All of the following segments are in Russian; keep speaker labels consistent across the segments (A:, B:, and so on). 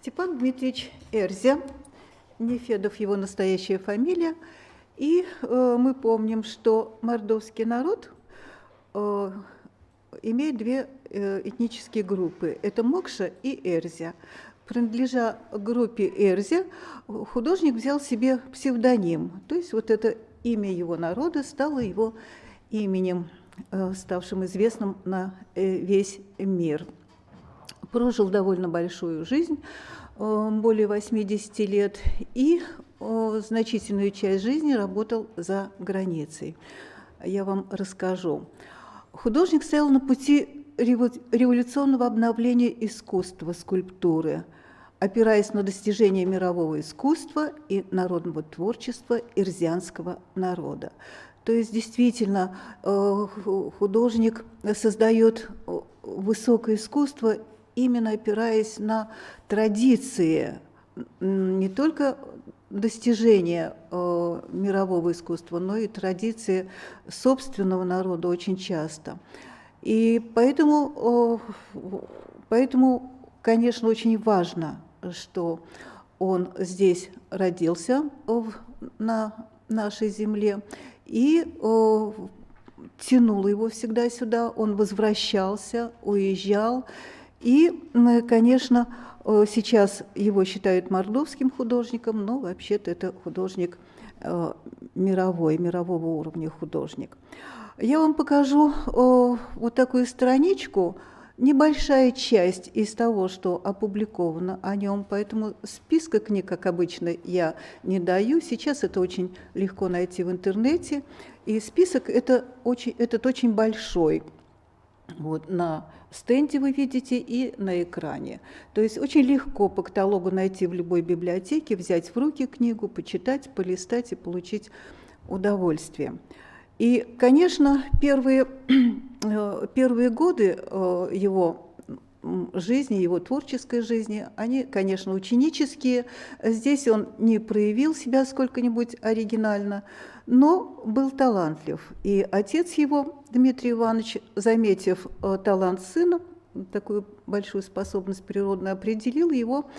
A: Степан Дмитриевич Эрзя, Нефедов его настоящая фамилия. И мы помним, что мордовский народ имеет две этнические группы. Это Мокша и Эрзя. Принадлежа группе Эрзя, художник взял себе псевдоним. То есть вот это имя его народа стало его именем, ставшим известным на весь мир. Прожил довольно большую жизнь, более 80 лет, и значительную часть жизни работал за границей. Я вам расскажу. Художник стоял на пути революционного обновления искусства, скульптуры, опираясь на достижения мирового искусства и народного творчества эрзианского народа. То есть действительно художник создает высокое искусство, именно опираясь на традиции, не только достижения мирового искусства, но и традиции собственного народа очень часто. И поэтому, конечно, очень важно, что он здесь родился на нашей земле, и тянуло его всегда сюда, он возвращался, уезжал. И, конечно, сейчас его считают мордовским художником, но вообще-то это художник мирового уровня художник. Я вам покажу вот такую страничку, небольшая часть из того, что опубликовано о нем, поэтому списка книг, как обычно, я не даю. Сейчас это очень легко найти в интернете, и список этот очень большой. Вот на стенде вы видите и на экране. То есть очень легко по каталогу найти в любой библиотеке, взять в руки книгу, почитать, полистать и получить удовольствие. И, конечно, первые годы его жизни, его творческой жизни, они, конечно, ученические. Здесь он не проявил себя сколько-нибудь оригинально, но был талантлив. И отец его, Дмитрий Иванович, заметив талант сына, такую большую способность природную, определил его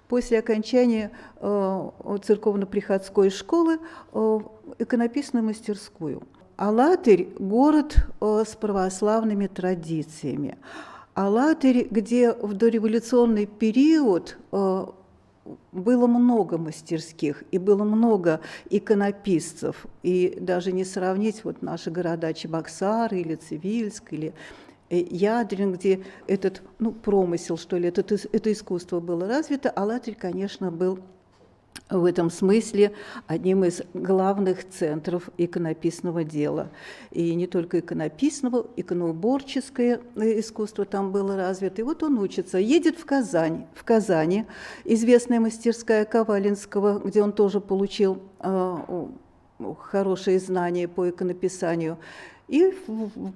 A: после окончания церковно-приходской школы в иконописную мастерскую. Алатырь – город с православными традициями. Алатырь, где в дореволюционный период было много мастерских и было много иконописцев. И даже не сравнить вот наши города Чебоксар или Цивильск, или Ядрин, где этот промысел, что ли, это искусство было развито. Алатырь, конечно, был в этом смысле одним из главных центров иконописного дела. И не только иконописного, иконоуборческое искусство там было развито. И вот он учится, едет в Казань. В Казани известная мастерская Ковалинского, где он тоже получил хорошие знания по иконописанию. И,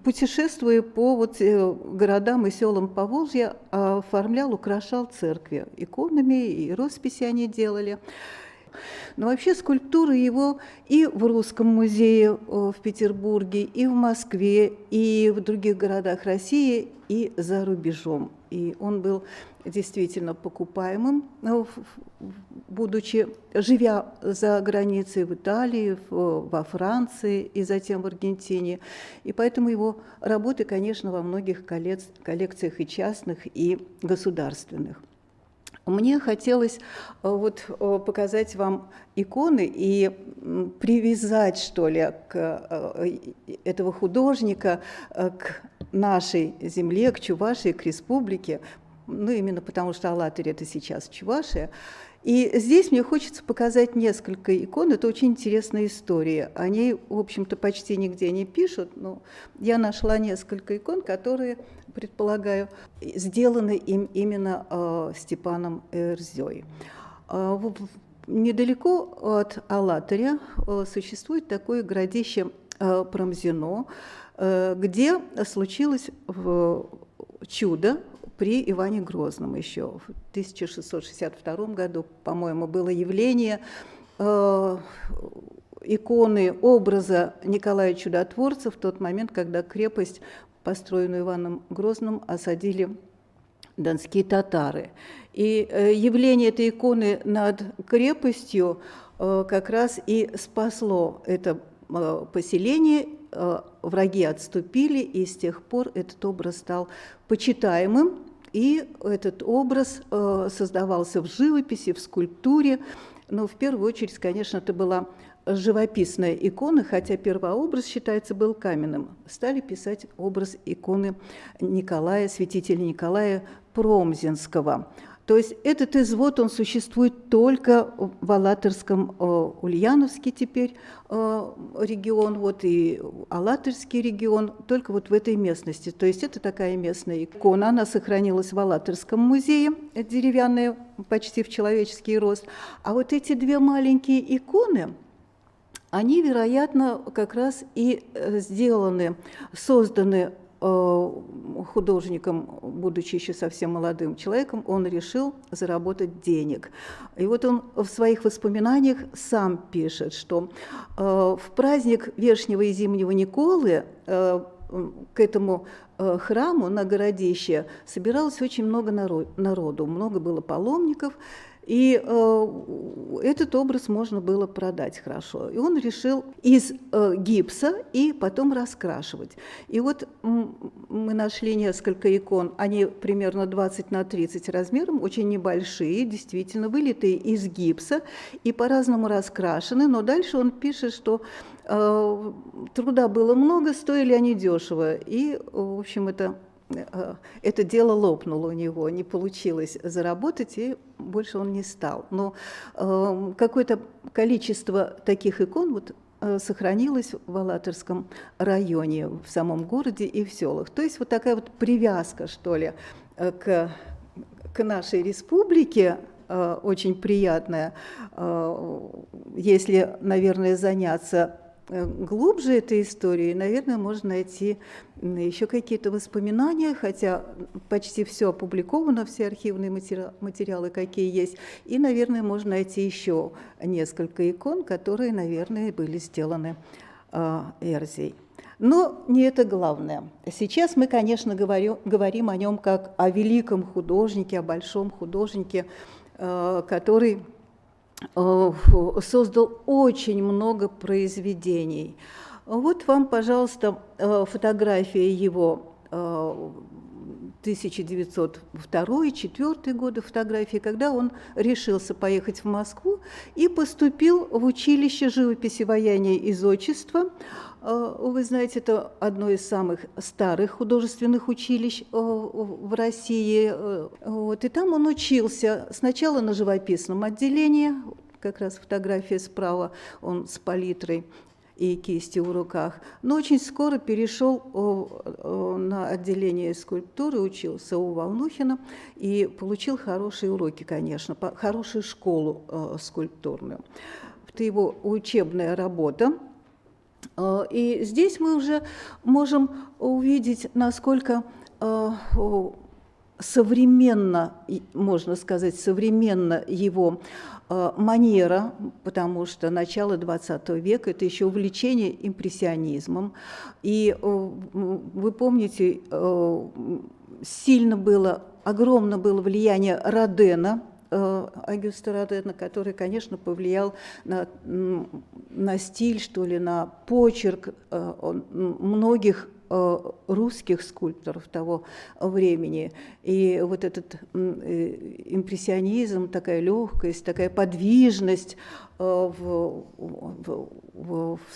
A: путешествуя по городам и селам Поволжья, оформлял, украшал церкви иконами, и росписи они делали. Но вообще скульптуры его и в Русском музее в Петербурге, и в Москве, и в других городах России, и за рубежом. И он был действительно покупаемым, живя за границей в Италии, во Франции и затем в Аргентине. И поэтому его работы, конечно, во многих коллекциях и частных, и государственных. Мне хотелось показать вам иконы и привязать, что ли, этого художника к нашей земле, к Чувашии, к республике, именно потому что Алатырь – это сейчас Чувашия. И здесь мне хочется показать несколько икон. Это очень интересная история. О ней, в общем-то, почти нигде не пишут, но я нашла несколько икон, которые, предполагаю, сделаны им именно Степаном Эрзей. Недалеко от Алатыря существует такое городище Промзино, где случилось чудо. При Иване Грозном еще в 1662 году, по-моему, было явление иконы образа Николая Чудотворца в тот момент, когда крепость, построенную Иваном Грозным, осадили донские татары. И явление этой иконы над крепостью как раз и спасло это поселение. Враги отступили, и с тех пор этот образ стал почитаемым, и этот образ создавался в живописи, в скульптуре. Но в первую очередь, конечно, это была живописная икона, хотя первообраз, считается, был каменным. Стали писать образ иконы Николая, святителя Николая Промзенского. То есть этот извод, он существует только в Алатырском, Ульяновске теперь регион, вот и Алатырский регион, только вот в этой местности. То есть это такая местная икона, она сохранилась в Алатырском музее, деревянная, почти в человеческий рост. А вот эти две маленькие иконы, они, вероятно, как раз и созданы художником, будучи еще совсем молодым человеком, он решил заработать денег. И вот он в своих воспоминаниях сам пишет, что в праздник Вешнего и Зимнего Николы к этому храму на городище собиралось очень много народу, много было паломников, и этот образ можно было продать хорошо. И он решил из гипса и потом раскрашивать. И вот мы нашли несколько икон, они примерно 20 на 30 размером, очень небольшие, действительно, вылитые из гипса и по-разному раскрашены. Но дальше он пишет, что труда было много, стоили они дешево. И, в общем, это дело лопнуло у него, не получилось заработать, и больше он не стал. Но какое-то количество таких икон вот сохранилось в Алатырском районе, в самом городе и в селах. То есть вот такая вот привязка, что ли, к нашей республике, очень приятная. Если, наверное, заняться глубже этой истории, наверное, можно найти еще какие-то воспоминания, хотя почти все опубликовано, все архивные материалы, какие есть, и, наверное, можно найти еще несколько икон, которые, наверное, были сделаны Эрзей. Но не это главное. Сейчас мы, конечно, говорим о нем как о великом художнике, о большом художнике, который создал очень много произведений. Вот вам, пожалуйста, фотография его 1902-1904 годы, фотографии, когда он решился поехать в Москву и поступил в училище живописи, ваяния и зодчества. Вы знаете, это одно из самых старых художественных училищ в России. Вот, и там он учился сначала на живописном отделении, как раз фотография справа, он с палитрой и кистью в руках, но очень скоро перешел на отделение скульптуры, учился у Волнухина и получил хорошие уроки, конечно, хорошую школу скульптурную. Это его учебная работа. И здесь мы уже можем увидеть, насколько современно, можно сказать, современно его манера, потому что начало XX века – это еще увлечение импрессионизмом. И вы помните, огромно было влияние Родена, Огюста Родена, который, конечно, повлиял на стиль, что ли, на почерк многих русских скульпторов того времени. И вот этот импрессионизм, такая легкость, такая подвижность в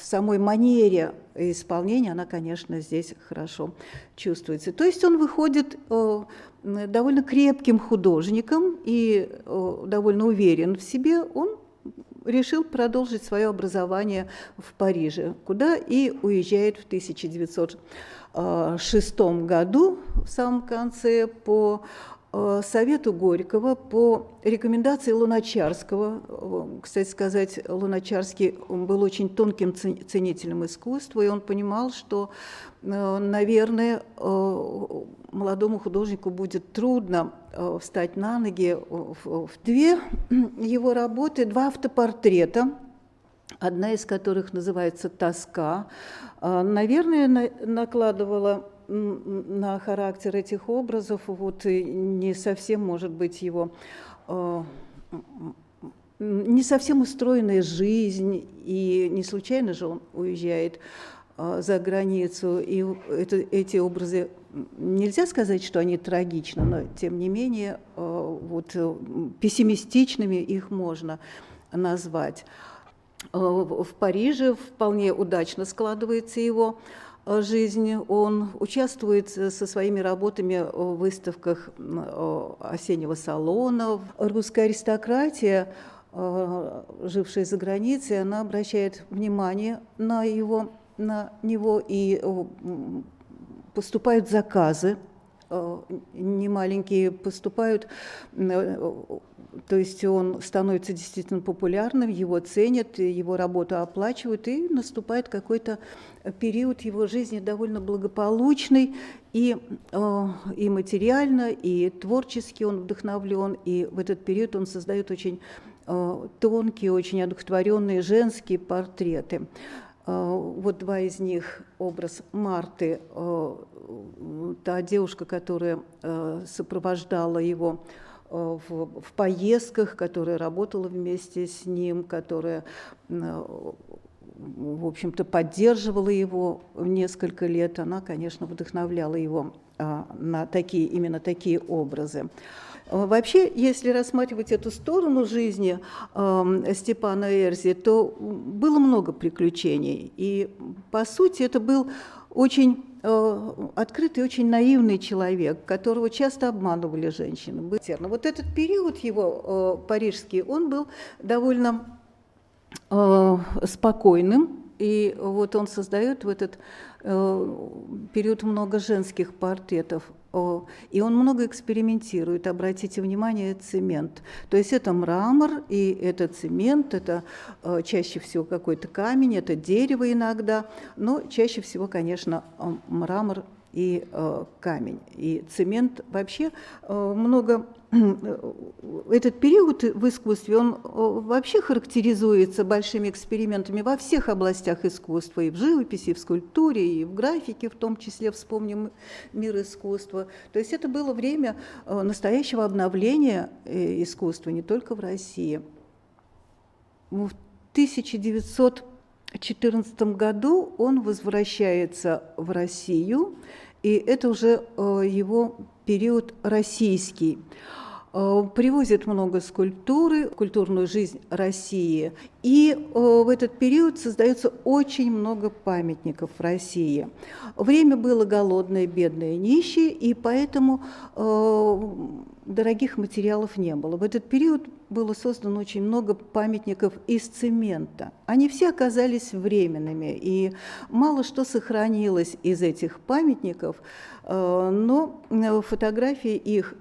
A: самой манере исполнения, она, конечно, здесь хорошо чувствуется. То есть он выходит довольно крепким художником и довольно уверен в себе. Он решил продолжить свое образование в Париже, куда и уезжает в 1906 году, в самом конце, по совету Горького, по рекомендации Луначарского. Кстати сказать, Луначарский был очень тонким ценителем искусства, и он понимал, что, наверное, молодому художнику будет трудно встать на ноги. В две его работы, два автопортрета, одна из которых называется «Тоска», наверное, накладывала на характер этих образов, вот и не совсем, может быть, его не совсем устроенная жизнь, и не случайно же он уезжает за границу, и эти образы, нельзя сказать, что они трагичны, но тем не менее вот пессимистичными их можно назвать. В Париже вполне удачно складывается его жизнь. Он участвует со своими работами в выставках осеннего салона. Русская аристократия, жившая за границей, она обращает внимание на него, и поступают заказы, немаленькие поступают, то есть он становится действительно популярным, его ценят, его работу оплачивают, и наступает какой-то период его жизни довольно благополучный, и материально, и творчески он вдохновлен, и в этот период он создает очень тонкие, очень одухотворенные женские портреты. Вот два из них. Образ Марты, та девушка, которая сопровождала его в поездках, которая работала вместе с ним, которая, в общем-то, поддерживала его несколько лет. Она, конечно, вдохновляла его на именно такие образы. Вообще, если рассматривать эту сторону жизни Степана Эрзи, то было много приключений. И, по сути, это был очень открытый, очень наивный человек, которого часто обманывали женщины. Вот этот период его парижский, он был довольно спокойным. И вот он создает в этот период много женских портретов. И он много экспериментирует. Обратите внимание, цемент. То есть это мрамор, и это цемент, это чаще всего какой-то камень, это дерево иногда, но чаще всего, конечно, мрамор и камень. И цемент вообще много... Этот период в искусстве, он вообще характеризуется большими экспериментами во всех областях искусства, и в живописи, и в скульптуре, и в графике, в том числе, вспомним «Мир искусства». То есть это было время настоящего обновления искусства, не только в России. В 1914 году он возвращается в Россию, и это уже его период российский. Привозит много скульптуры, культурную жизнь России. И в этот период создается очень много памятников в России. Время было голодное, бедное, нищее, и поэтому дорогих материалов не было. В этот период было создано очень много памятников из цемента. Они все оказались временными, и мало что сохранилось из этих памятников, но фотографии их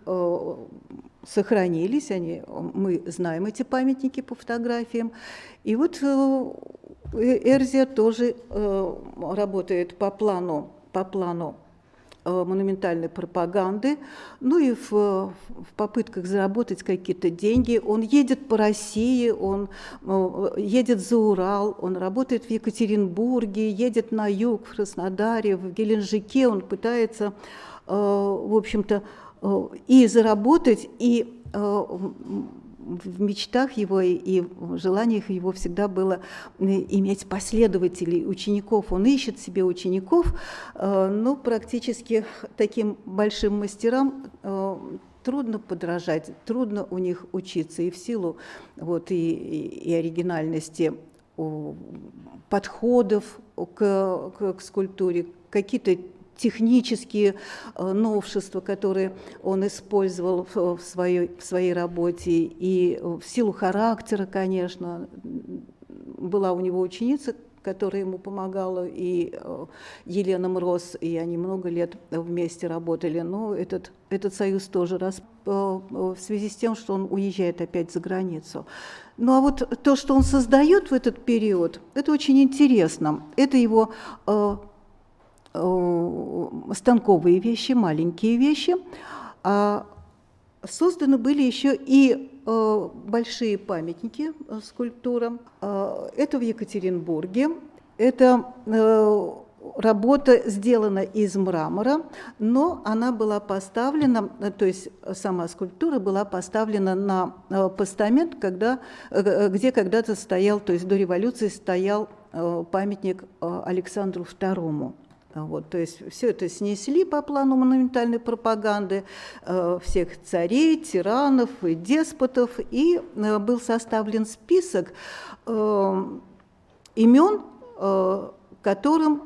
A: сохранились, мы знаем эти памятники по фотографиям. И вот Эрзия тоже работает по плану монументальной пропаганды, ну и в попытках заработать какие-то деньги. Он едет по России, он едет за Урал, он работает в Екатеринбурге, едет на юг, в Краснодаре, в Геленджике. Он пытается, в общем-то, и заработать, и в мечтах его и в желаниях его всегда было иметь последователей, учеников. Он ищет себе учеников, но практически таким большим мастерам трудно подражать, трудно у них учиться, и в силу вот, и оригинальности подходов к скульптуре, какие-то технические новшества, которые он использовал в своей работе, и в силу характера, конечно, была у него ученица, которая ему помогала, и Елена Мроз, и они много лет вместе работали, но этот союз тоже в связи с тем, что он уезжает опять за границу. Ну а вот то, что он создает в этот период, это очень интересно. Это его станковые вещи, маленькие вещи. Созданы были еще и большие памятники скульптурам. Это в Екатеринбурге. Это работа сделана из мрамора, но она была поставлена, то есть сама скульптура была поставлена на постамент, где когда-то стоял, то есть до революции стоял памятник Александру II. Вот, то есть все это снесли по плану монументальной пропаганды, всех царей, тиранов и деспотов, и был составлен список имен, которым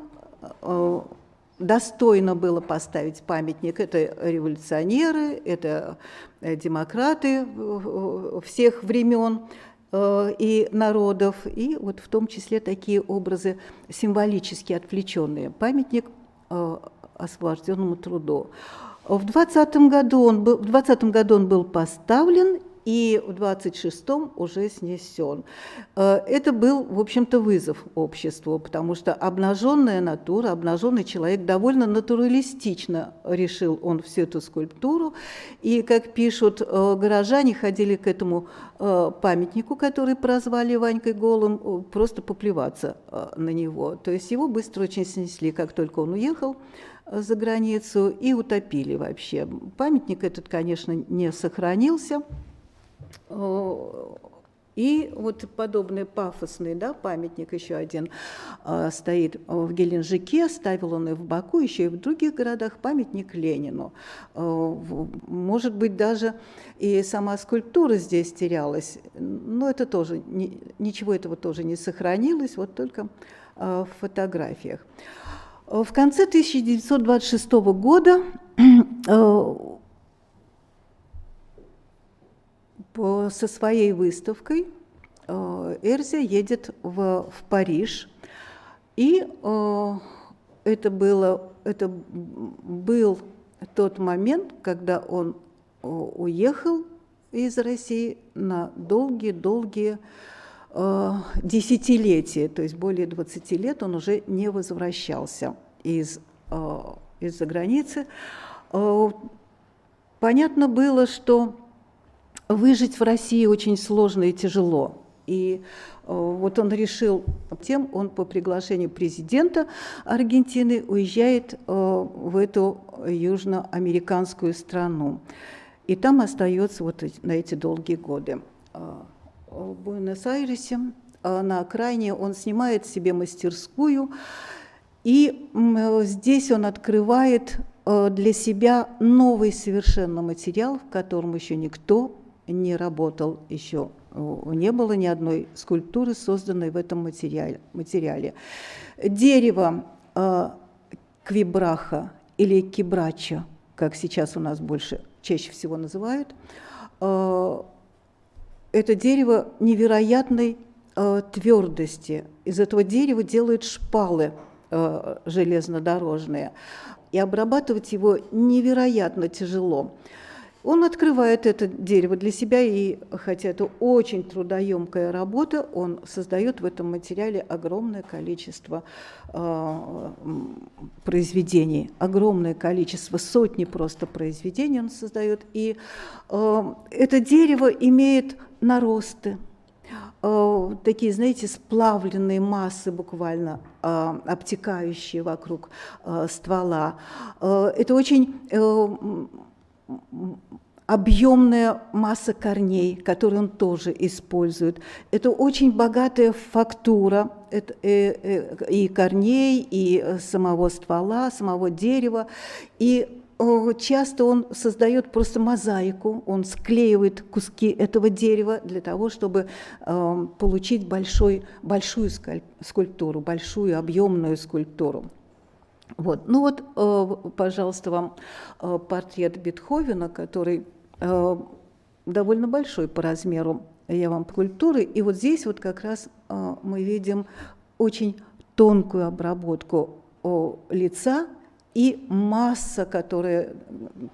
A: достойно было поставить памятник. Это революционеры, это демократы всех времен и народов, и вот в том числе такие образы символически отвлеченные. Памятник освобожденному труду. В 2020 году он был поставлен, и в 26-м уже снесен. Это был, в общем-то, вызов обществу, потому что обнаженная натура, обнаженный человек довольно натуралистично решил он всю эту скульптуру. И, как пишут горожане, ходили к этому памятнику, который прозвали Ванькой Голым, просто поплеваться на него. То есть его быстро очень снесли, как только он уехал за границу, и утопили вообще. Памятник этот, конечно, не сохранился. И вот подобный пафосный, да, памятник еще один стоит в Геленджике, ставил он и в Баку, еще и в других городах, памятник Ленину. Может быть, даже и сама скульптура здесь терялась, но это тоже, ничего этого тоже не сохранилось, вот только в фотографиях. В конце 1926 года со своей выставкой Эрзя едет в Париж, и это был тот момент, когда он уехал из России на долгие-долгие десятилетия, то есть более 20 лет он уже не возвращался из-за границы. Понятно было, что выжить в России очень сложно и тяжело. И вот он решил, тем он по приглашению президента Аргентины уезжает в эту южноамериканскую страну. И там остается вот на эти долгие годы. В Буэнос-Айресе, на окраине, он снимает себе мастерскую, и здесь он открывает для себя новый совершенно материал, в котором еще никто не работал, еще не было ни одной скульптуры, созданной в этом материале. Дерево квибраха или кибрача, как сейчас у нас чаще всего называют, это дерево невероятной твердости. Из этого дерева делают шпалы железнодорожные, и обрабатывать его невероятно тяжело. Он открывает это дерево для себя, и хотя это очень трудоемкая работа, он создает в этом материале огромное количество произведений, огромное количество, сотни просто произведений он создает. И это дерево имеет наросты, такие, знаете, сплавленные массы буквально, обтекающие вокруг ствола. Это очень объемная масса корней, которую он тоже использует. Это очень богатая фактура и корней, и самого ствола, самого дерева. И часто он создает просто мозаику, он склеивает куски этого дерева для того, чтобы получить большую скульптуру, большую объемную скульптуру. Вот. Ну вот, пожалуйста, вам портрет Бетховена, который довольно большой по размеру, я вам скульптуры. И вот здесь вот как раз мы видим очень тонкую обработку лица и масса, которая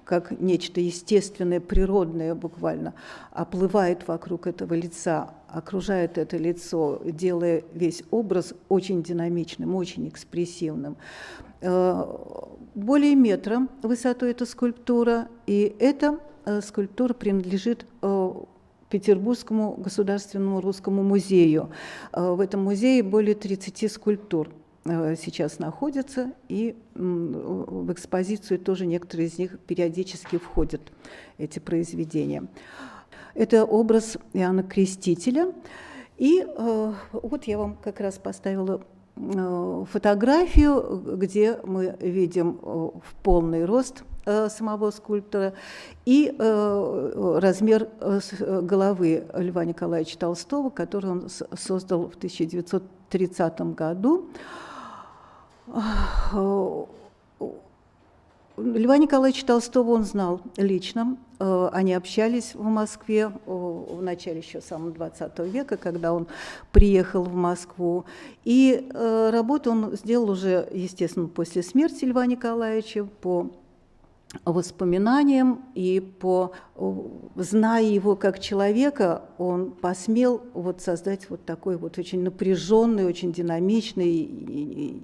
A: как нечто естественное, природное буквально оплывает вокруг этого лица, окружает это лицо, делая весь образ очень динамичным, очень экспрессивным. Более метра высотой эта скульптура, и эта скульптура принадлежит Петербургскому государственному русскому музею. В этом музее более 30 скульптур. сейчас находятся, и в экспозицию тоже некоторые из них периодически входят, эти произведения. Это образ Иоанна Крестителя. И вот я вам как раз поставила фотографию, где мы видим в полный рост самого скульптора и размер головы Льва Николаевича Толстого, который он создал в 1930 году. Льва Николаевича Толстого он знал лично, они общались в Москве в начале еще самого XX века, когда он приехал в Москву. И работу он сделал уже, естественно, после смерти Льва Николаевича по воспоминаниям и зная его как человека, он посмел создать такой очень напряженный, очень динамичный,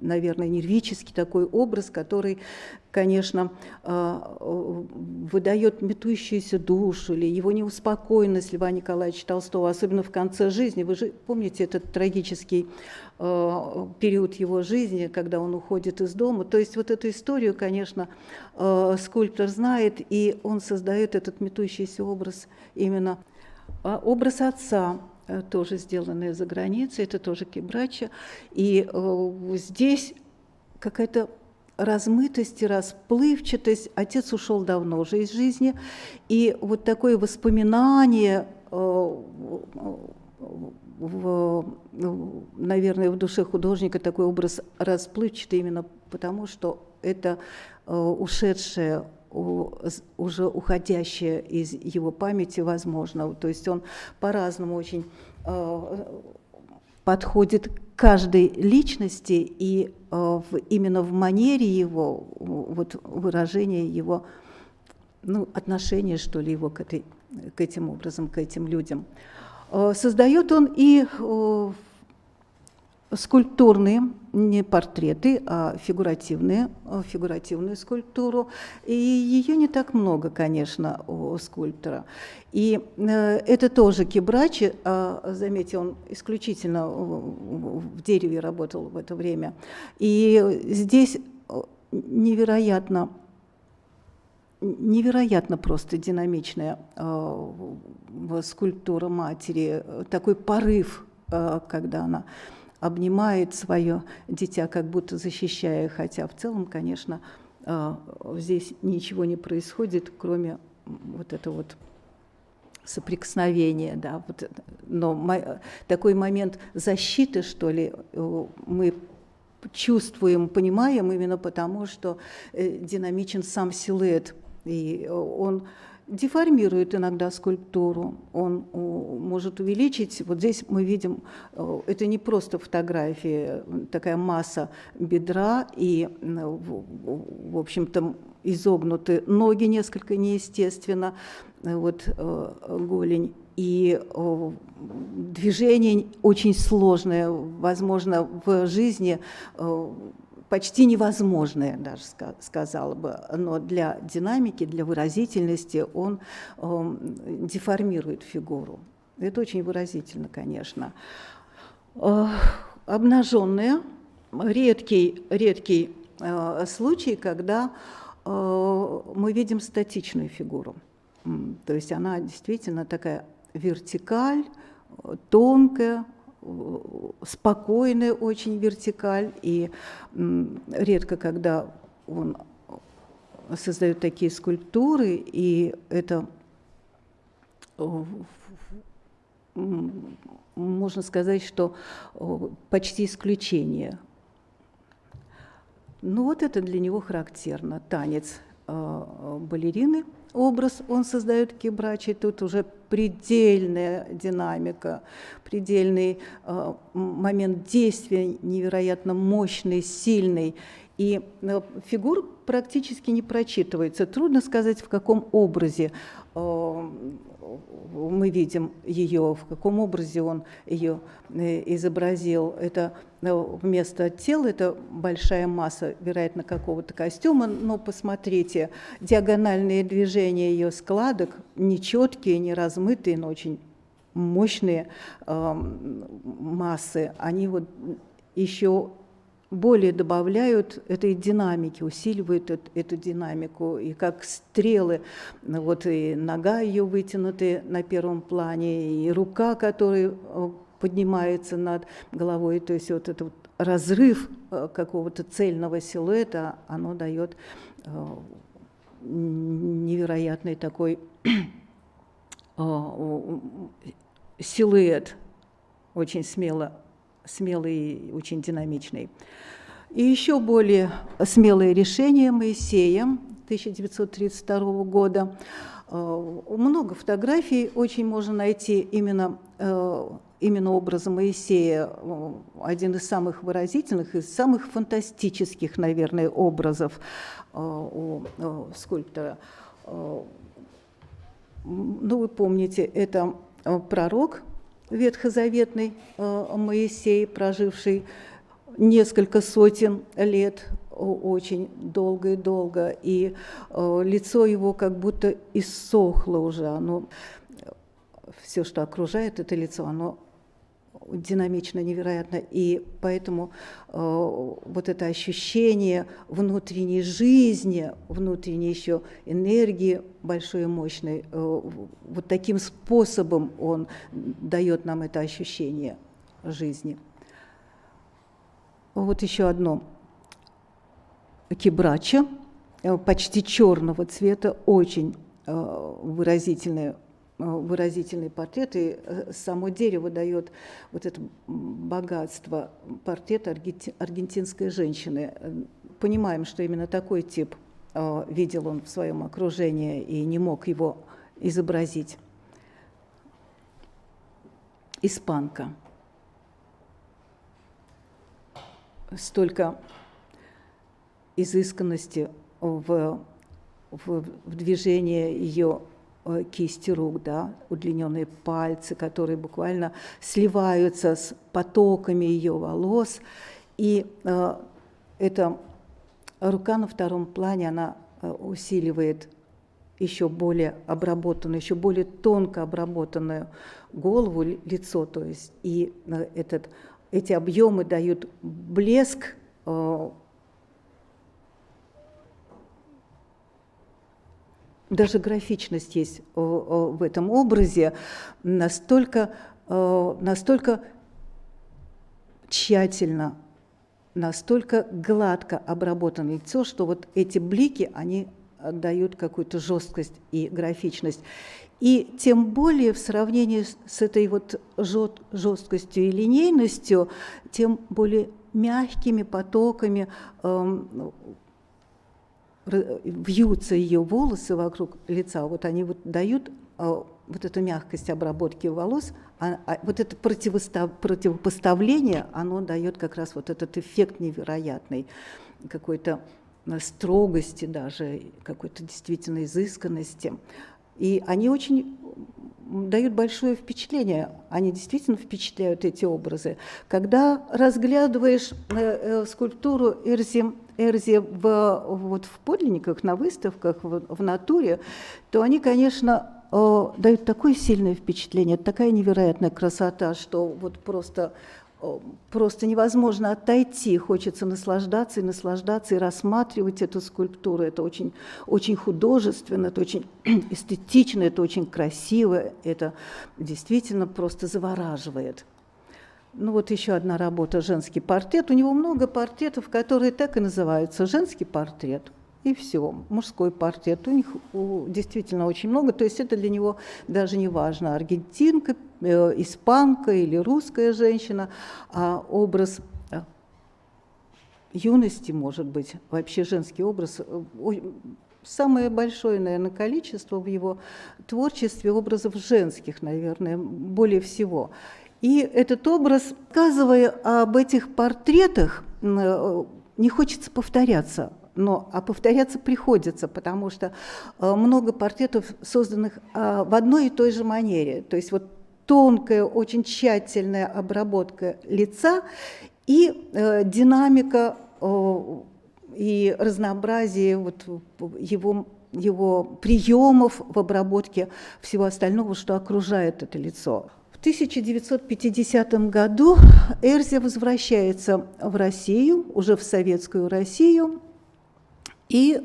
A: наверное, нервический такой образ, который, конечно, выдает метущуюся душу или его неуспокоенность Льва Николаевича Толстого, особенно в конце жизни. Вы же помните этот трагический период его жизни, когда он уходит из дома. То есть эту историю, конечно, скульптор знает, и он создает этот метущийся образ, именно образ отца, тоже сделанные за границей, это тоже Кебраччо. И здесь какая-то размытость и расплывчатость. Отец ушел давно уже из жизни, и такое воспоминание, наверное, в душе художника такой образ расплывчатый именно потому, что это ушедшее, уже уходящее из его памяти возможно. То есть он по-разному очень подходит к каждой личности, и именно в манере его, выражения его, отношения, что ли, его к этим образом, к этим людям. Создает он и скульптурные, не портреты, а фигуративную скульптуру. И ее не так много, конечно, у скульптора. И это тоже Кебраччо, заметьте, он исключительно в дереве работал в это время. И здесь невероятно просто динамичная скульптура матери, такой порыв, когда она обнимает свое дитя, как будто защищая, хотя в целом, конечно, здесь ничего не происходит, кроме этого соприкосновения, да, но такой момент защиты, что ли, мы чувствуем, понимаем именно потому, что динамичен сам силуэт, и он деформирует иногда скульптуру, он может увеличить. Вот здесь мы видим, это не просто фотография, такая масса бедра и, в общем-то, изогнуты ноги несколько неестественно, голень. И движение очень сложное, возможно, в жизни почти невозможное, даже сказала бы, но для динамики, для выразительности он деформирует фигуру. Это очень выразительно, конечно. Обнаженная, редкий случай, когда мы видим статичную фигуру. То есть она действительно такая вертикаль, тонкая, спокойная очень вертикаль, и редко когда он создает такие скульптуры, и это, можно сказать, что почти исключение. Это для него характерно. Танец балерины, образ он создает Кебраччо, тут уже предельная динамика, предельный момент действия, невероятно мощный, сильный. И фигура практически не прочитывается. Трудно сказать, в каком образе мы видим ее, в каком образе он ее изобразил. Это вместо тела, это большая масса, вероятно, какого-то костюма, но посмотрите, диагональные движения ее складок, нечеткие, не размытые, но очень мощные массы, они еще более добавляют этой динамики, усиливают эту динамику. И как стрелы, вот и нога ее вытянутая на первом плане, и рука, которая поднимается над головой. То есть вот этот вот разрыв какого-то цельного силуэта, оно дает невероятный такой силуэт, очень смелый и очень динамичный. И еще более смелое решение Моисея 1932 года. Много фотографий очень можно найти именно образа Моисея. Один из самых выразительных и самых фантастических, наверное, образов у скульптора. Ну, вы помните, это пророк ветхозаветный Моисей, проживший несколько сотен лет, очень долго и долго, и лицо его как будто иссохло уже. Оно, все, что окружает это лицо, оно динамично, невероятно, и поэтому вот это ощущение внутренней жизни, внутренней еще энергии большой и мощной, вот таким способом он дает нам это ощущение жизни. Вот еще одно. Кебрача, почти черного цвета, очень выразительный портрет, и само дерево дает вот это богатство портрета аргентинской женщины. Понимаем, что именно такой тип видел он в своем окружении и не мог его изобразить. Испанка. Столько изысканности в движении ее кисти рук, да, удлиненные пальцы, которые буквально сливаются с потоками ее волос. И эта рука на втором плане, она усиливает еще более обработанную, еще более тонко обработанную голову, лицо, то есть. И эти объемы дают блеск, даже графичность есть в этом образе, настолько тщательно, настолько гладко обработано лицо, что вот эти блики, они дают какую-то жесткость и графичность. И тем более в сравнении с этой вот жесткостью и линейностью, тем более мягкими потоками вьются ее волосы вокруг лица. Вот они вот дают вот эту мягкость обработки волос, вот это противопоставление, оно дает как раз вот этот эффект невероятный, какой-то строгости даже, какой-то действительно изысканности. И они очень дают большое впечатление, они действительно впечатляют, эти образы. Когда разглядываешь скульптуру Эрзи вот в подлинниках, на выставках, в натуре, то они, конечно, дают такое сильное впечатление, такая невероятная красота, что вот просто невозможно отойти, хочется наслаждаться и рассматривать эту скульптуру. Это очень, очень художественно, это очень эстетично, это очень красиво, это действительно просто завораживает. Ну вот еще одна работа «Женский портрет». У него много портретов, которые так и называются «Женский портрет». И все, мужской портрет. У них действительно очень много. То есть это для него даже не важно, аргентинка, испанка или русская женщина, а образ юности, может быть, вообще женский образ. Самое большое, наверное, количество в его творчестве образов женских, наверное, более всего. И этот образ, рассказывая об этих портретах, не хочется повторяться. А повторяться приходится, потому что много портретов, созданных в одной и той же манере. То есть вот тонкая, очень тщательная обработка лица и динамика и разнообразие вот его приемов в обработке всего остального, что окружает это лицо. В 1950 году Эрзя возвращается в Россию, уже в советскую Россию, и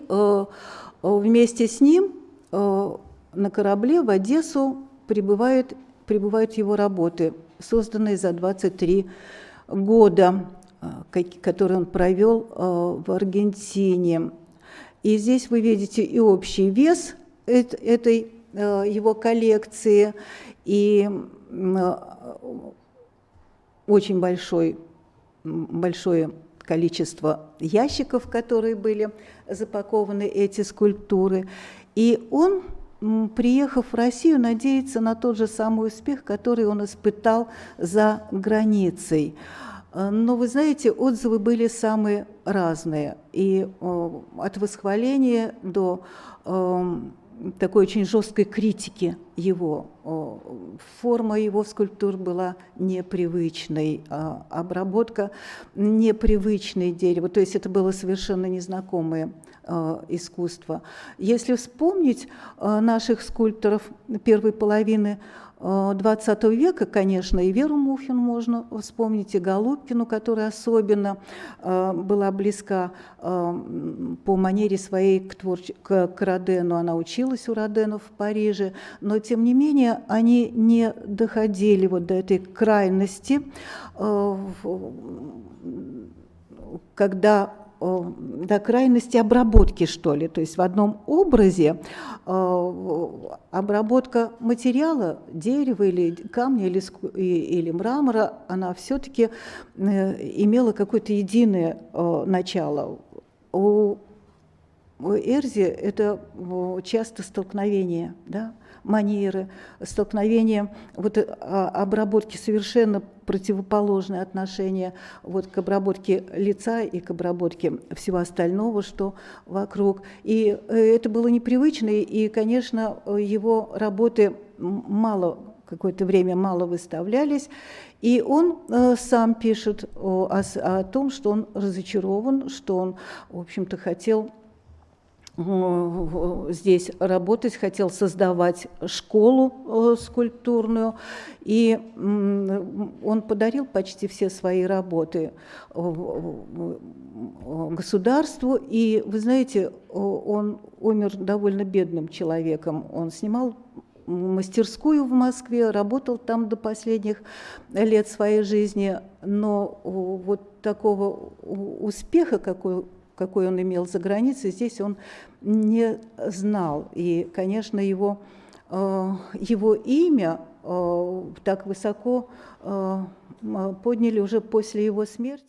A: вместе с ним на корабле в Одессу прибывают его работы, созданные за 23 года, которые он провел в Аргентине. И здесь вы видите и общий вес этой его коллекции, и очень большое количество ящиков, в которые были запакованы эти скульптуры. И он, приехав в Россию, надеется на тот же самый успех, который он испытал за границей. Но, вы знаете, отзывы были самые разные, и от восхваления до такой очень жесткой критики его. Форма его скульптур была непривычной, обработка непривычной дерева, то есть это было совершенно незнакомое искусство. Если вспомнить наших скульпторов первой половины XX века, конечно, и Веру Мухину можно вспомнить, и Голубкину, которая особенно была близка по манере своей к Родену. Она училась у Родена в Париже, но, тем не менее, они не доходили вот до этой крайности, когда до крайности обработки, что ли. То есть в одном образе обработка материала, дерева или камня, или мрамора, она все-таки имела какое-то единое начало. У Эрзи это часто столкновение, да, манеры, столкновение вот, обработки, совершенно противоположное отношение вот, к обработке лица и к обработке всего остального, что вокруг. И это было непривычно, и, конечно, его работы какое-то время мало выставлялись, и он сам пишет о том, что он разочарован, что он, в общем-то, хотел здесь работать, хотел создавать школу скульптурную, и он подарил почти все свои работы государству, и, вы знаете, он умер довольно бедным человеком, он снимал мастерскую в Москве, работал там до последних лет своей жизни, но вот такого успеха, какой он имел за границей, здесь он не знал. И, конечно, его имя так высоко подняли уже после его смерти.